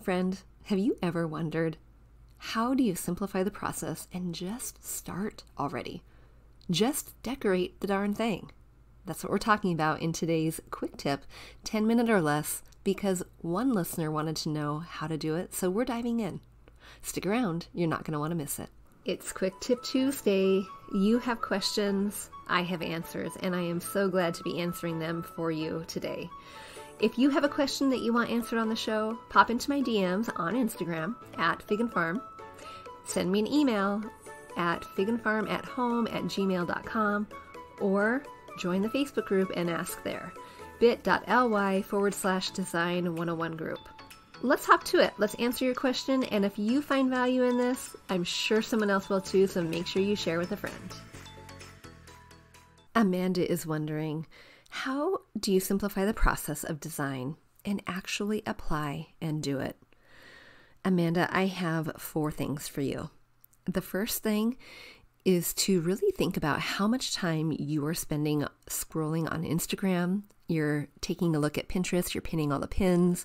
Friend, have you ever wondered, how do you simplify the process and just start already? Just decorate the darn thing. That's what we're talking about in today's quick tip, 10 minute or less, because one listener wanted to know how to do it, so we're diving in. Stick around, you're not going to want to miss it. It's Quick Tip Tuesday. You have questions, I have answers, and I am so glad to be answering them for you today. If you have a question that you want answered on the show, pop into my DMs on Instagram at figandfarm. Send me an email at figandfarmathome@gmail.com or join the Facebook group and ask there. bit.ly/design101 group. Let's hop to it. Let's answer your question. And if you find value in this, I'm sure someone else will too. So make sure you share with a friend. Amanda is wondering, how do you simplify the process of design and actually apply and do it? Amanda, I have 4 things for you. The first thing is to really think about how much time you are spending scrolling on Instagram. You're taking a look at Pinterest, you're pinning all the pins.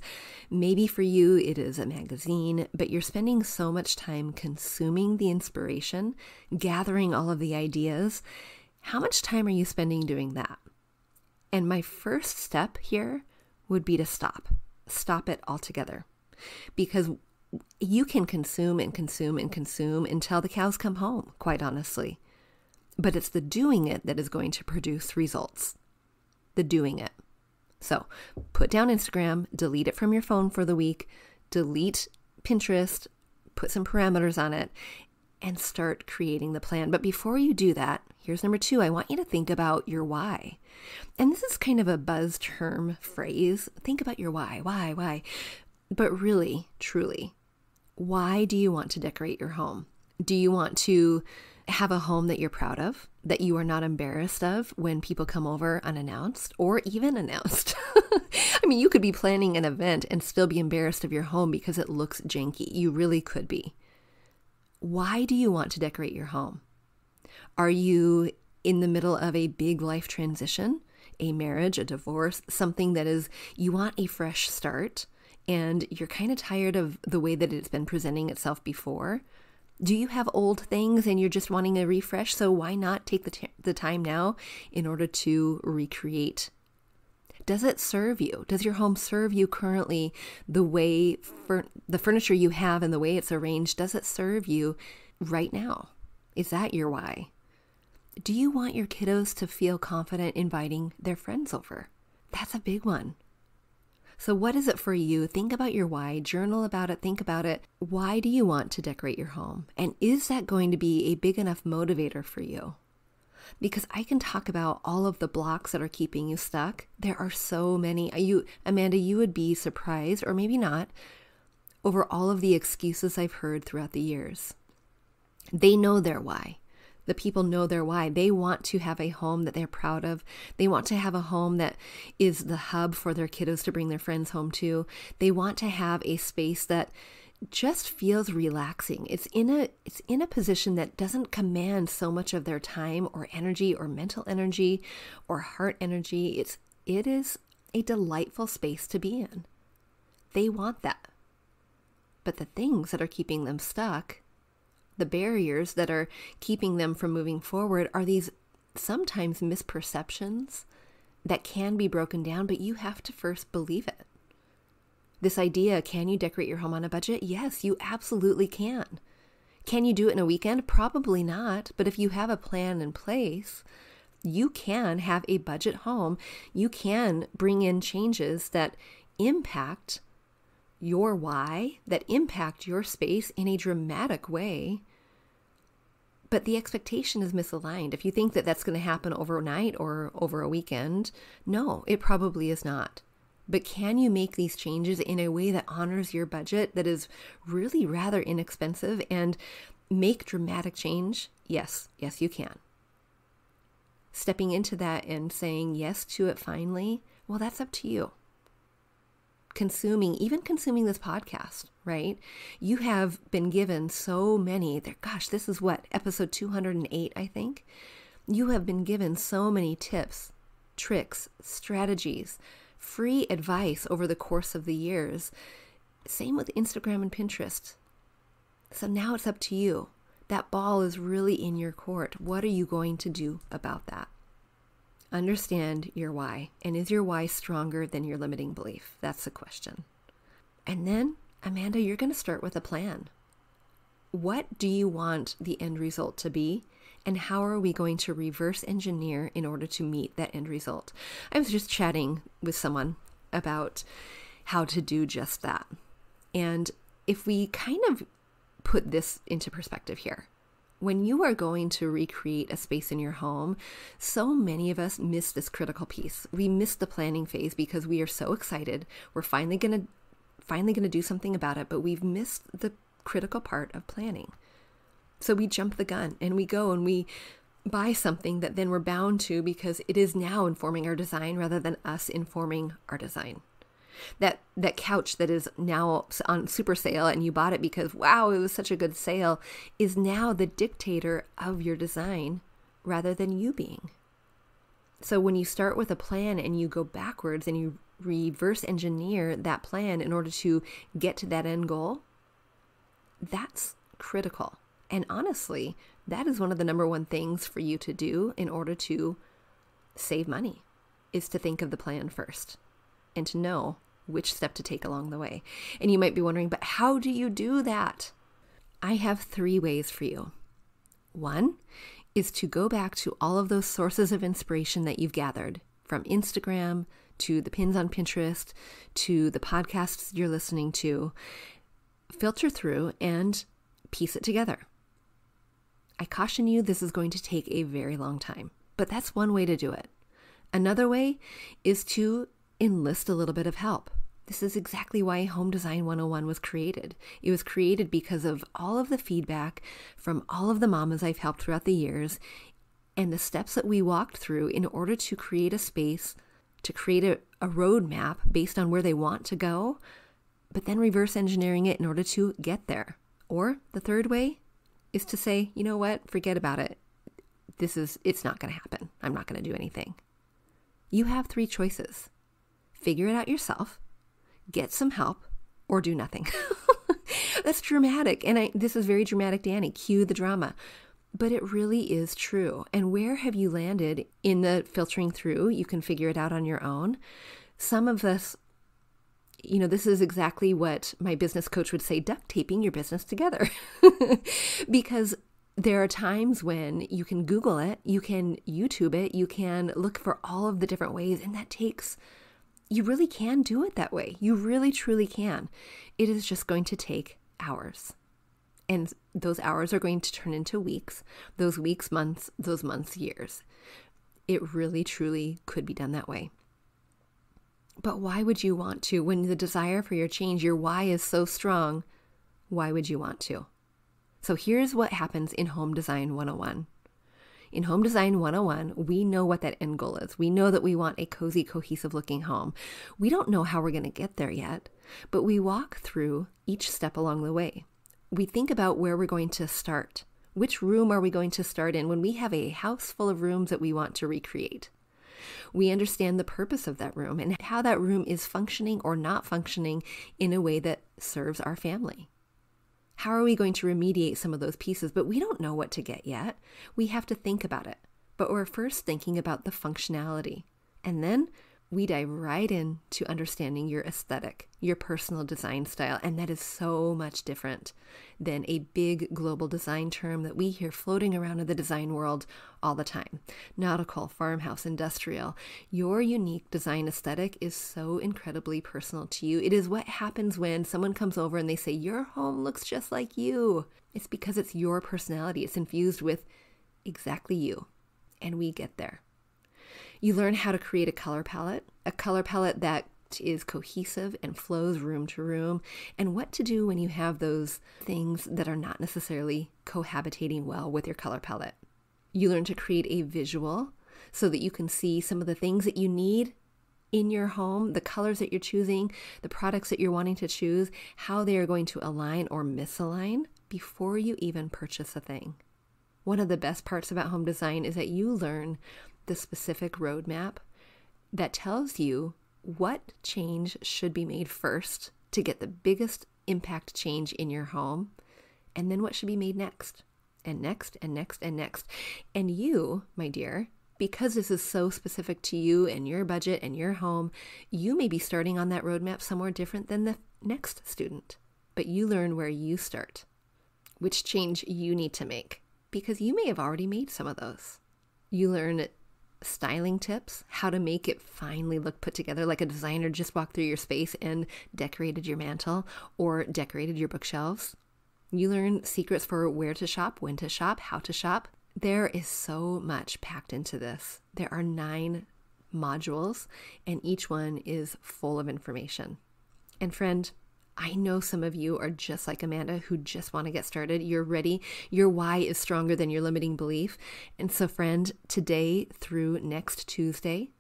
Maybe for you it is a magazine, but you're spending so much time consuming the inspiration, gathering all of the ideas. How much time are you spending doing that? And my first step here would be to stop. Stop it altogether. Because you can consume and consume and consume until the cows come home, quite honestly. But it's the doing it that is going to produce results. The doing it. So put down Instagram, delete it from your phone for the week, delete Pinterest, put some parameters on it, and start creating the plan. But before you do that, here's number 2. I want you to think about your why. And this is kind of a buzz term phrase. Think about your why. Why? But really, truly, why do you want to decorate your home? Do you want to have a home that you're proud of, that you are not embarrassed of when people come over unannounced or even announced? I mean, you could be planning an event and still be embarrassed of your home because it looks janky. You really could be. Why do you want to decorate your home? Are you in the middle of a big life transition, a marriage, a divorce, something that is, you want a fresh start and you're kind of tired of the way that it's been presenting itself before? Do you have old things and you're just wanting a refresh? So why not take the time now in order to recreate? Does it serve you? Does your home serve you currently the way the furniture you have and the way it's arranged? Does it serve you right now? Is that your why? Do you want your kiddos to feel confident inviting their friends over? That's a big one. So what is it for you? Think about your why, journal about it, think about it. Why do you want to decorate your home? And is that going to be a big enough motivator for you? Because I can talk about all of the blocks that are keeping you stuck. There are so many. Amanda, you would be surprised, or maybe not, over all of the excuses I've heard throughout the years. They know their why. The people know their why. They want to have a home that they're proud of. They want to have a home that is the hub for their kiddos to bring their friends home to. They want to have a space that just feels relaxing. It's in a position that doesn't command so much of their time or energy or mental energy or heart energy. It is a delightful space to be in. They want that. But the things that are keeping them stuck, the barriers that are keeping them from moving forward, are these sometimes misperceptions that can be broken down, but you have to first believe it. This idea, can you decorate your home on a budget? Yes, you absolutely can. Can you do it in a weekend? Probably not. But if you have a plan in place, you can have a budget home. You can bring in changes that impact your why, that impact your space in a dramatic way. But the expectation is misaligned. If you think that that's going to happen overnight or over a weekend, no, it probably is not. But can you make these changes in a way that honors your budget, that is really rather inexpensive, and make dramatic change? Yes, you can. Stepping into that and saying yes to it finally, well, that's up to you. Even consuming this podcast, right? You have been given so many, this is episode 208, I think. You have been given so many tips, tricks, strategies, free advice over the course of the years. Same with Instagram and Pinterest. So now it's up to you. That ball is really in your court. What are you going to do about that? Understand your why. And is your why stronger than your limiting belief? That's the question. And then, Amanda, you're going to start with a plan. What do you want the end result to be? And how are we going to reverse engineer in order to meet that end result? I was just chatting with someone about how to do just that. And if we kind of put this into perspective here, when you are going to recreate a space in your home, so many of us miss this critical piece. We miss the planning phase because we are so excited. We're finally going to do something about it, but we've missed the critical part of planning. So we jump the gun and we go and we buy something that then we're bound to because it is now informing our design rather than us informing our design. That couch that is now on super sale and you bought it because, wow, it was such a good sale, is now the dictator of your design rather than you being. So when you start with a plan and you go backwards and you reverse engineer that plan in order to get to that end goal, that's critical. And honestly, that is one of the number one things for you to do in order to save money, is to think of the plan first and to know which step to take along the way. And you might be wondering, but how do you do that? I have 3 ways for you. One is to go back to all of those sources of inspiration that you've gathered, from Instagram to the pins on Pinterest to the podcasts you're listening to. Filter through and piece it together. I caution you, this is going to take a very long time, but that's one way to do it. Another way is to enlist a little bit of help. This is exactly why Home Design 101 was created. It was created because of all of the feedback from all of the mamas I've helped throughout the years and the steps that we walked through in order to create a space, to create a roadmap based on where they want to go, but then reverse engineering it in order to get there. Or the third way is to say, you know what, forget about it. It's not going to happen. I'm not going to do anything. You have 3 choices. Figure it out yourself, get some help, or do nothing. That's dramatic. And this is very dramatic, Danny. Cue the drama. But it really is true. And where have you landed in the filtering through? You can figure it out on your own. Some of us, this is exactly what my business coach would say, duct taping your business together. Because there are times when you can Google it, you can YouTube it, you can look for all of the different ways, and you really can do it that way. You really, truly can. It is just going to take hours. And those hours are going to turn into weeks, those weeks, months, those months, years. It really, truly could be done that way. But why would you want to? When the desire for your change, your why is so strong, why would you want to? So here's what happens in Home Design 101. In Home Design 101, we know what that end goal is. We know that we want a cozy, cohesive looking home. We don't know how we're going to get there yet, but we walk through each step along the way. We think about where we're going to start. Which room are we going to start in when we have a house full of rooms that we want to recreate? We understand the purpose of that room and how that room is functioning or not functioning in a way that serves our family. How are we going to remediate some of those pieces? But we don't know what to get yet. We have to think about it. But we're first thinking about the functionality. And then we dive right into understanding your aesthetic, your personal design style. And that is so much different than a big global design term that we hear floating around in the design world all the time. Nautical, farmhouse, industrial. Your unique design aesthetic is so incredibly personal to you. It is what happens when someone comes over and they say, your home looks just like you. It's because it's your personality. It's infused with exactly you. And we get there. You learn how to create a color palette that is cohesive and flows room to room, and what to do when you have those things that are not necessarily cohabitating well with your color palette. You learn to create a visual so that you can see some of the things that you need in your home, the colors that you're choosing, the products that you're wanting to choose, how they are going to align or misalign before you even purchase a thing. One of the best parts about home design is that you learn the specific roadmap that tells you what change should be made first to get the biggest impact change in your home, and then what should be made next, and next, and next, and next. And you, my dear, because this is so specific to you and your budget and your home, you may be starting on that roadmap somewhere different than the next student. But you learn where you start, which change you need to make, because you may have already made some of those. You learn styling tips, how to make it finally look put together, like a designer just walked through your space and decorated your mantle or decorated your bookshelves. You learn secrets for where to shop, when to shop, how to shop. There is so much packed into this. There are 9 modules, and each one is full of information. And friend, I know some of you are just like Amanda, who just want to get started. You're ready. Your why is stronger than your limiting belief. And so friend, today through next Tuesday,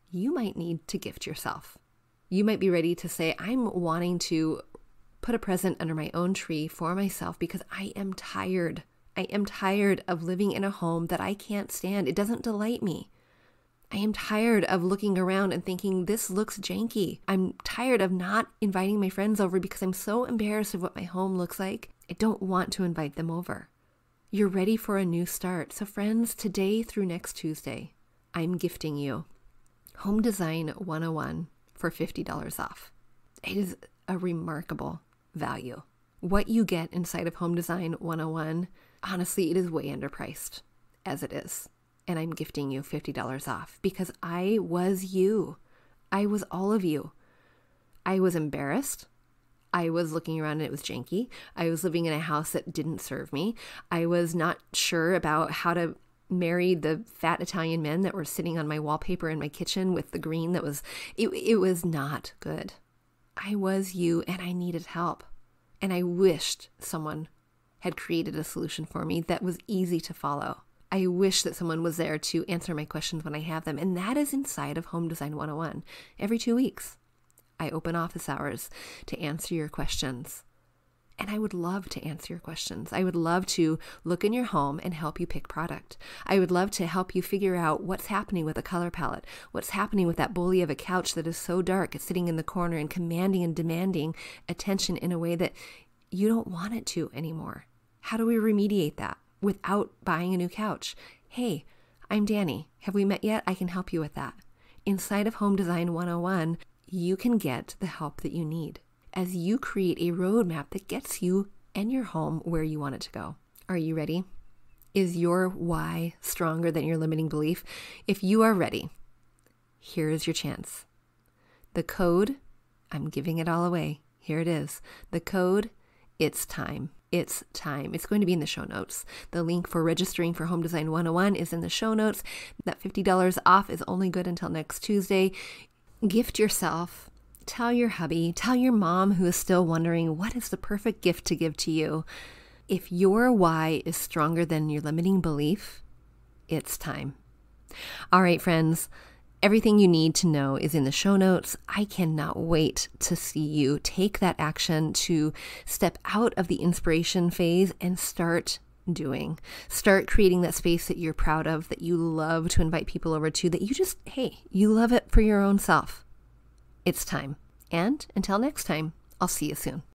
you might need to gift yourself. You might be ready to say, I'm wanting to put a present under my own tree for myself because I am tired. I am tired of living in a home that I can't stand. It doesn't delight me. I am tired of looking around and thinking, this looks janky. I'm tired of not inviting my friends over because I'm so embarrassed of what my home looks like. I don't want to invite them over. You're ready for a new start. So friends, today through next Tuesday, I'm gifting you Home Design 101 for $50 off. It is a remarkable value. What you get inside of Home Design 101, honestly, it is way underpriced as it is. And I'm gifting you $50 off because I was you. I was all of you. I was embarrassed. I was looking around and it was janky. I was living in a house that didn't serve me. I was not sure about how to marry the fat Italian men that were sitting on my wallpaper in my kitchen with the green that was, it was not good. I was you and I needed help. And I wished someone had created a solution for me that was easy to follow. I wish that someone was there to answer my questions when I have them. And that is inside of Home Design 101. Every 2 weeks, I open office hours to answer your questions. And I would love to answer your questions. I would love to look in your home and help you pick product. I would love to help you figure out what's happening with a color palette, what's happening with that bully of a couch that is so dark, it's sitting in the corner and commanding and demanding attention in a way that you don't want it to anymore. How do we remediate that without buying a new couch? Hey, I'm Danny. Have we met yet? I can help you with that. Inside of Home Design 101, you can get the help that you need as you create a roadmap that gets you and your home where you want it to go. Are you ready? Is your why stronger than your limiting belief? If you are ready, here is your chance. The code, I'm giving it all away. Here it is. The code, it's time. It's time. It's going to be in the show notes. The link for registering for Home Design 101 is in the show notes. That $50 off is only good until next Tuesday. Gift yourself. Tell your hubby. Tell your mom who is still wondering, what is the perfect gift to give to you? If your why is stronger than your limiting belief, it's time. All right, friends. Everything you need to know is in the show notes. I cannot wait to see you take that action to step out of the inspiration phase and start doing. Start creating that space that you're proud of, that you love to invite people over to, that you just, hey, you love it for your own self. It's time. And until next time, I'll see you soon.